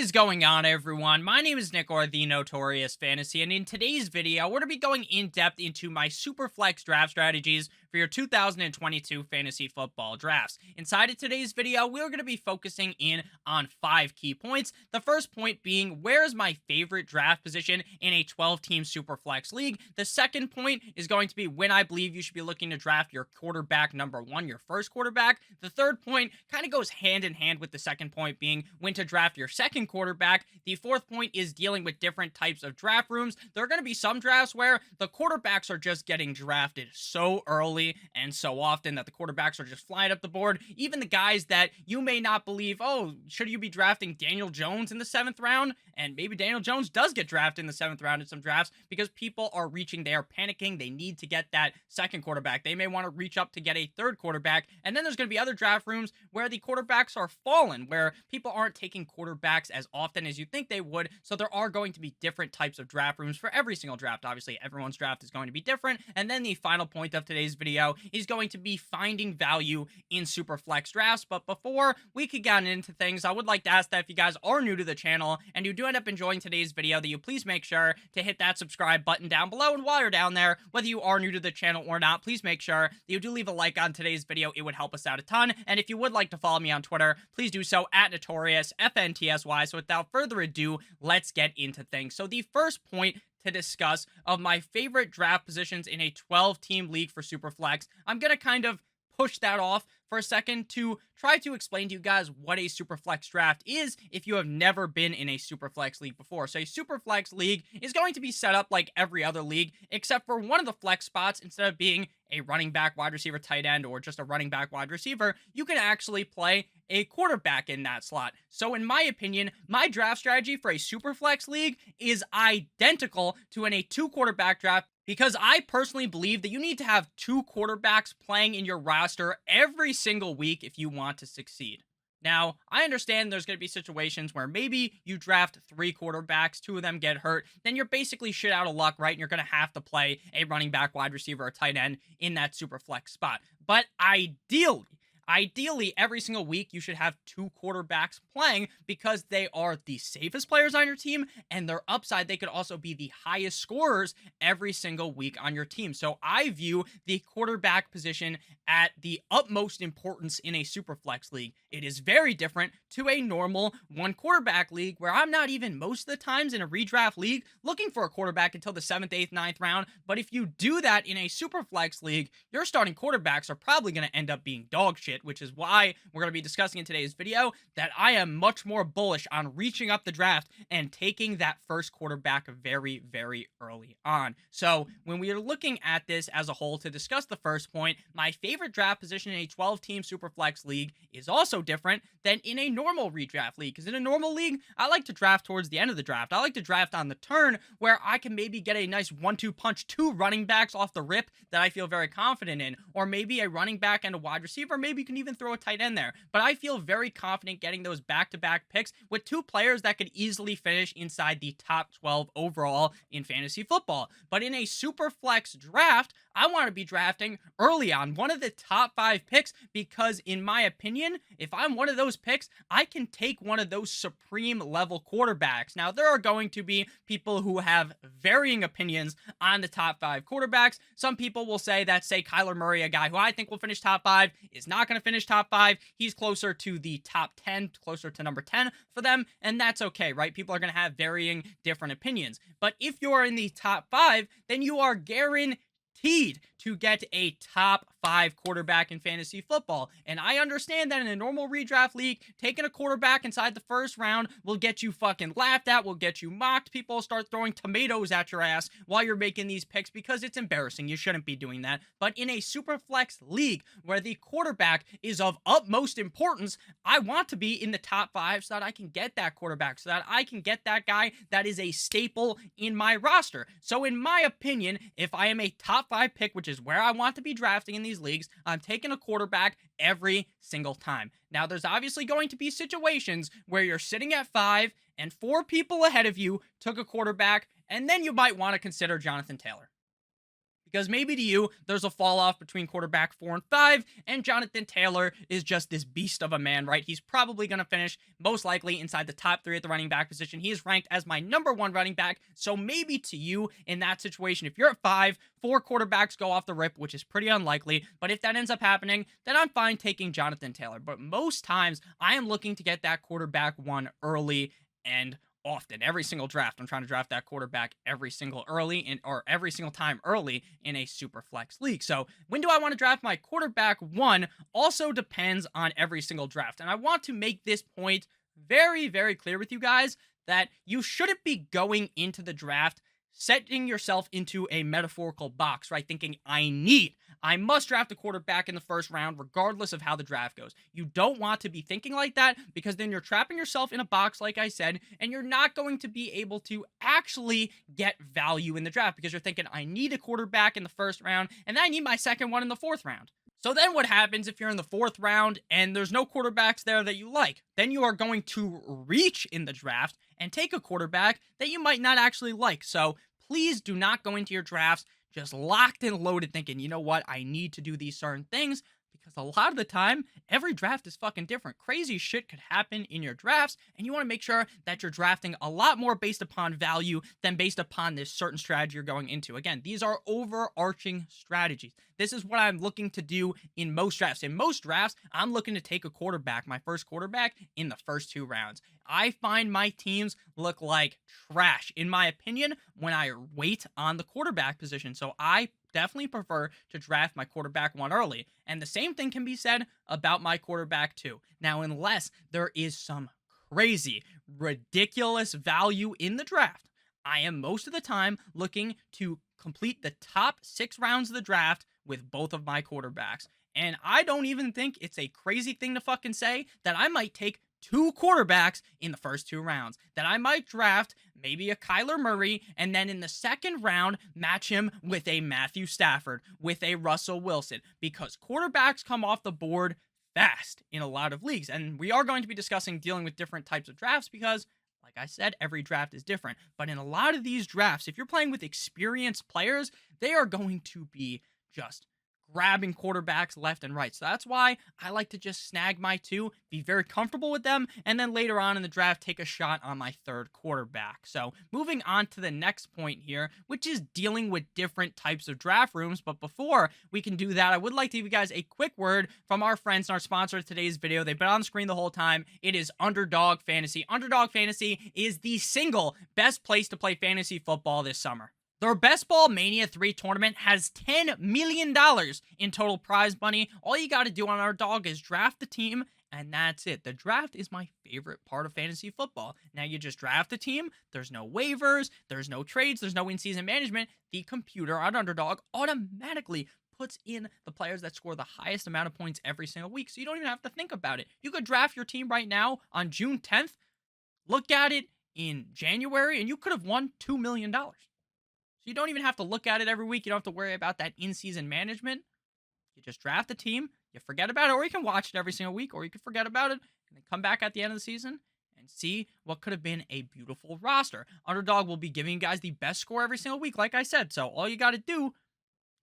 is going on, everyone? My name is Nick, or the Notorious Fantasy, and in today's video, we're going to be going in depth into my SuperFlex draft strategies for your 2022 fantasy football drafts. Inside of today's video, we're going to be focusing in on 5 key points. The first point being, where is my favorite draft position in a 12-team SuperFlex league? The second point is going to be when I believe you should be looking to draft your quarterback number 1, your first quarterback. The third point kind of goes hand in hand with the second point being when to draft your second quarterback. The fourth point is dealing with different types of draft rooms. There are going to be some drafts where the quarterbacks are just getting drafted so early and so often that the quarterbacks are just flying up the board. Even the guys that you may not believe, oh, should you be drafting Daniel Jones in the 7th round? And maybe Daniel Jones does get drafted in the 7th round in some drafts because people are reaching, they are panicking, they need to get that second quarterback. They may want to reach up to get a third quarterback. And then there's going to be other draft rooms where the quarterbacks are fallen, where people aren't taking quarterbacks as often as you think they would. So there are going to be different types of draft rooms for every single draft. Obviously, everyone's draft is going to be different. And then the final point of today's video is going to be finding value in SuperFlex drafts. But before we could get into things, I would like to ask that if you guys are new to the channel and you do end up enjoying today's video, that you please make sure to hit that subscribe button down below. And while you're down there, whether you are new to the channel or not, please make sure that you do leave a like on today's video. It would help us out a ton. And if you would like to follow me on Twitter, please do so at Notorious FNTSY. So without further ado, let's get into things. So the first point to discuss of my favorite draft positions in a 12-team league for SuperFlex, I'm going to kind of push that off for a second to try to explain to you guys what a SuperFlex draft is if you have never been in a SuperFlex league before. So a SuperFlex league is going to be set up like every other league, except for one of the flex spots, instead of being a running back, wide receiver, tight end, or just a running back, wide receiver, you can actually play a quarterback in that slot. So in my opinion, my draft strategy for a SuperFlex league is identical to a 2-quarterback draft, because I personally believe that you need to have 2 quarterbacks playing in your roster every single week if you want to succeed. Now, I understand there's going to be situations where maybe you draft 3 quarterbacks, 2 of them get hurt, then you're basically shit out of luck, right? And you're going to have to play a running back, wide receiver, or tight end in that SuperFlex spot. But ideally, every single week, you should have 2 quarterbacks playing because they are the safest players on your team, and their upside, they could also be the highest scorers every single week on your team. So I view the quarterback position at the utmost importance in a SuperFlex league. It is very different to a normal 1-quarterback league where I'm not even most of the times in a redraft league looking for a quarterback until the 7th, 8th, 9th round. But if you do that in a SuperFlex league, your starting quarterbacks are probably going to end up being dog shit, which is why we're going to be discussing in today's video that I am much more bullish on reaching up the draft and taking that first quarterback very, very early on. So when we are looking at this as a whole to discuss the first point, my favorite draft position in a 12-team SuperFlex league is also different than in a normal redraft league, because in a normal league, I like to draft towards the end of the draft. I like to draft on the turn where I can maybe get a nice 1-2 punch, 2 running backs off the rip that I feel very confident in, or maybe a running back and a wide receiver. Maybe you can even throw a tight end there. But I feel very confident getting those back-to-back picks with 2 players that could easily finish inside the top 12 overall in fantasy football. But in a SuperFlex draft, I want to be drafting early on, one of the top 5 picks, because in my opinion, if I'm one of those picks, I can take one of those supreme level quarterbacks. Now, there are going to be people who have varying opinions on the top 5 quarterbacks. Some people will say that, say, Kyler Murray, a guy who I think will finish top 5, is not going to finish top 5. He's closer to the top 10, closer to number 10 for them, and that's okay, right? People are going to have varying different opinions. But if you're in the top 5, then you are guaranteed to get a top 5 quarterback in fantasy football. And I understand that in a normal redraft league, taking a quarterback inside the first round will get you fucking laughed at, will get you mocked. People start throwing tomatoes at your ass while you're making these picks because it's embarrassing. You shouldn't be doing that. But in a SuperFlex league where the quarterback is of utmost importance, I want to be in the top 5 so that I can get that quarterback, so that I can get that guy that is a staple in my roster. So in my opinion, if I am a top 5 pick, which is where I want to be drafting in these leagues, I'm taking a quarterback every single time. Now, there's obviously going to be situations where you're sitting at 5 and 4 people ahead of you took a quarterback, and then you might want to consider Jonathan Taylor. Because maybe to you, there's a fall off between quarterback 4 and 5, and Jonathan Taylor is just this beast of a man, right? He's probably going to finish most likely inside the top 3 at the running back position. He is ranked as my number 1 running back. So maybe to you in that situation, if you're at 5, 4 quarterbacks go off the rip, which is pretty unlikely. But if that ends up happening, then I'm fine taking Jonathan Taylor. But most times, I am looking to get that quarterback 1 early and often. Every single draft, I'm trying to draft that quarterback every single time early in a super flex league. So when do I want to draft my quarterback 1 also depends on every single draft. And I want to make this point very, very clear with you guys that you shouldn't be going into the draft setting yourself into a metaphorical box, right? Thinking, I must draft a quarterback in the first round, regardless of how the draft goes. You don't want to be thinking like that, because then you're trapping yourself in a box, like I said, and you're not going to be able to actually get value in the draft, because you're thinking, I need a quarterback in the first round, and then I need my second one in the fourth round. So then what happens if you're in the fourth round and there's no quarterbacks there that you like? Then you are going to reach in the draft and take a quarterback that you might not actually like. So please do not go into your drafts just locked and loaded thinking, you know what, I need to do these certain things, because a lot of the time, every draft is fucking different. Crazy shit could happen in your drafts, and you want to make sure that you're drafting a lot more based upon value than based upon this certain strategy you're going into. Again, these are overarching strategies. This is what I'm looking to do in most drafts. In most drafts, I'm looking to take a quarterback, my first quarterback, in the first 2 rounds. I find my teams look like trash, in my opinion, when I wait on the quarterback position. So I definitely prefer to draft my quarterback 1 early. And the same thing can be said about my quarterback 2. Now, unless there is some crazy, ridiculous value in the draft, I am most of the time looking to complete the top 6 rounds of the draft with both of my quarterbacks. And I don't even think it's a crazy thing to fucking say that I might take 2 quarterbacks in the first 2 rounds, that I might draft maybe a Kyler Murray, and then in the second round, match him with a Matthew Stafford, with a Russell Wilson, because quarterbacks come off the board fast in a lot of leagues. And we are going to be discussing dealing with different types of drafts because, like I said, every draft is different. But in a lot of these drafts, if you're playing with experienced players, they are going to be just grabbing quarterbacks left and right. So that's why I like to just snag my 2, be very comfortable with them, and then later on in the draft, take a shot on my 3rd quarterback. So moving on to the next point here, which is dealing with different types of draft rooms. But before we can do that, I would like to give you guys a quick word from our friends and our sponsor of today's video. They've been on the screen the whole time. It is Underdog Fantasy. Underdog Fantasy is the single best place to play fantasy football this summer. Their Best Ball Mania 3 tournament has $10 million in total prize money. All you got to do on Underdog is draft the team, and that's it. The draft is my favorite part of fantasy football. Now you just draft the team. There's no waivers. There's no trades. There's no in-season management. The computer on Underdog automatically puts in the players that score the highest amount of points every single week, so you don't even have to think about it. You could draft your team right now on June 10th, look at it in January, and you could have won $2 million. So you don't even have to look at it every week. You don't have to worry about that in-season management. You just draft the team, you forget about it, or you can watch it every single week, or you can forget about it and then come back at the end of the season and see what could have been a beautiful roster. Underdog will be giving you guys the best score every single week, like I said. So all you got to do,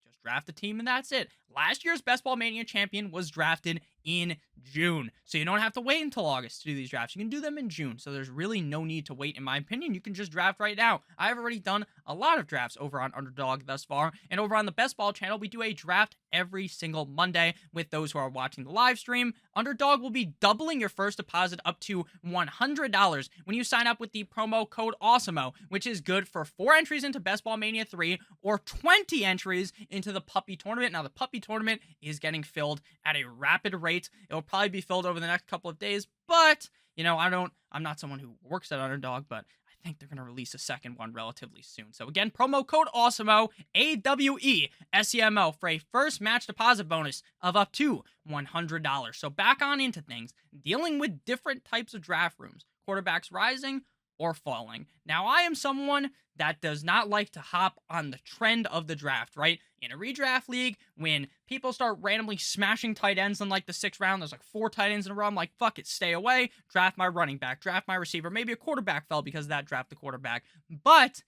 just draft the team and that's it. Last year's Best Ball Mania champion was drafted in June. So you don't have to wait until August to do these drafts. You can do them in June. So there's really no need to wait, in my opinion. You can just draft right now. I've already done a lot of drafts over on Underdog thus far. And over on the Best Ball channel, we do a draft every single Monday with those who are watching the live stream. Underdog will be doubling your first deposit up to $100 when you sign up with the promo code AWESOMO, which is good for 4 entries into Best Ball Mania 3 or 20 entries into the Puppy Tournament. Now, the Puppy Tournament is getting filled at a rapid rate. It will probably be filled over the next couple of days, but, you know, I'm not someone who works at Underdog, but I think they're going to release a second one relatively soon. So again, promo code AWESOMO, AWESEMO, for a first match deposit bonus of up to $100. So back on into things, dealing with different types of draft rooms, quarterbacks rising or falling. Now, I am someone that does not like to hop on the trend of the draft, right? In a redraft league, when people start randomly smashing tight ends in like the 6th round, there's like 4 tight ends in a row, I'm like, fuck it, stay away, draft my running back, draft my receiver, maybe a quarterback fell because of that, draft the quarterback. But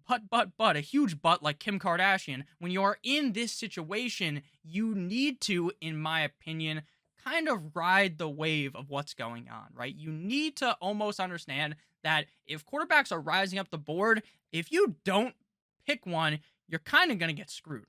But a huge butt like Kim Kardashian, when you're in this situation, you need to, in my opinion, kind of ride the wave of what's going on, right? You need to almost understand that if quarterbacks are rising up the board, if you don't pick one, you're kind of going to get screwed.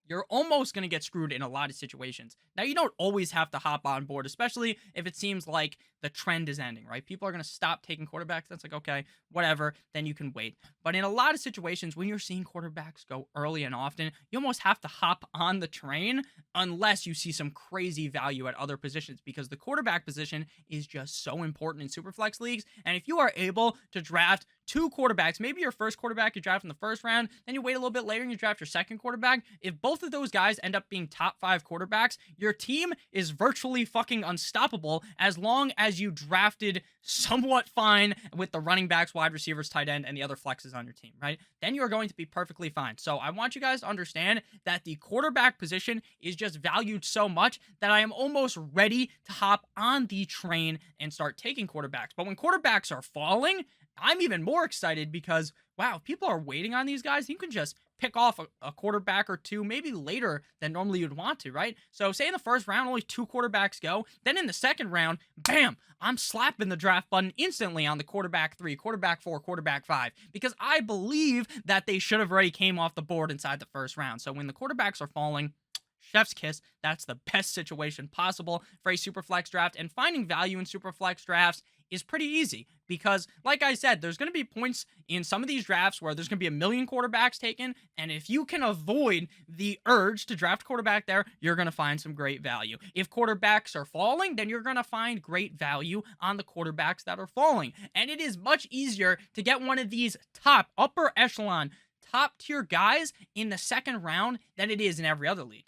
You're almost going to get screwed in a lot of situations. Now, you don't always have to hop on board, especially if it seems like the trend is ending, right? People are going to stop taking quarterbacks. That's like, okay, whatever, then you can wait. But in a lot of situations, when you're seeing quarterbacks go early and often, you almost have to hop on the train unless you see some crazy value at other positions, because the quarterback position is just so important in Superflex leagues. And if you are able to draft 2 quarterbacks, maybe your first quarterback you draft in the first round, then you wait a little bit later and you draft your second quarterback. If both of those guys end up being top 5 quarterbacks, your team is virtually fucking unstoppable as long as you drafted somewhat fine with the running backs, wide receivers, tight end, and the other flexes on your team, right? Then you are going to be perfectly fine. So I want you guys to understand that the quarterback position is just valued so much that I am almost ready to hop on the train and start taking quarterbacks. But when quarterbacks are falling, I'm even more excited because, wow, if people are waiting on these guys, you can just pick off a quarterback or 2, maybe later than normally you'd want to, right? So say in the first round, only 2 quarterbacks go. Then in the second round, bam, I'm slapping the draft button instantly on the quarterback 3, quarterback 4, quarterback 5, because I believe that they should have already came off the board inside the first round. So when the quarterbacks are falling, chef's kiss, that's the best situation possible for a Superflex draft. And finding value in Superflex drafts is pretty easy because, like I said, there's going to be points in some of these drafts where there's going to be a million quarterbacks taken, and if you can avoid the urge to draft quarterback there, you're going to find some great value. If quarterbacks are falling, then you're going to find great value on the quarterbacks that are falling, and it is much easier to get one of these top, upper echelon, top tier guys in the second round than it is in every other league,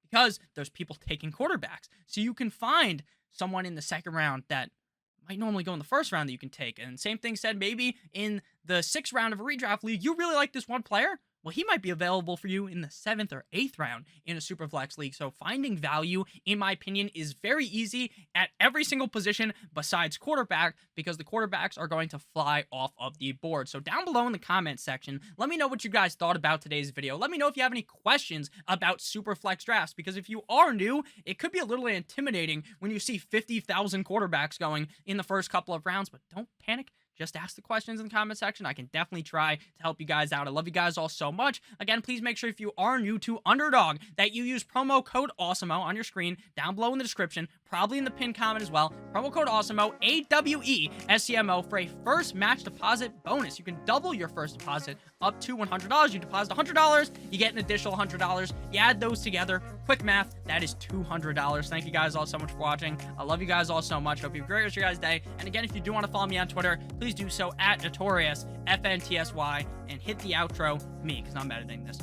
because there's people taking quarterbacks. So you can find someone in the second round that might normally go in the first round that you can take. And same thing said, maybe in the 6th round of a redraft league, you really like this one player. Well, he might be available for you in the 7th or 8th round in a Superflex league. So finding value, in my opinion, is very easy at every single position besides quarterback, because the quarterbacks are going to fly off of the board. So down below in the comments section, let me know what you guys thought about today's video. Let me know if you have any questions about Superflex drafts, because if you are new, it could be a little intimidating when you see 50,000 quarterbacks going in the first couple of rounds, but don't panic. Just ask the questions in the comment section. I can definitely try to help you guys out. I love you guys all so much. Again, please make sure if you are new to Underdog that you use promo code AWESEMO on your screen down below in the description, probably in the pinned comment as well. Promo code AWESEMO, AWESEMO, for a first match deposit bonus. You can double your first deposit up to $100. You deposit $100, you get an additional $100. You add those together. Quick math, that is $200. Thank you guys all so much for watching. I love you guys all so much. Hope you have a great rest of your guys' day. And again, if you do want to follow me on Twitter, please do so at Notorious FNTSY, and hit the outro me, because I'm editing this.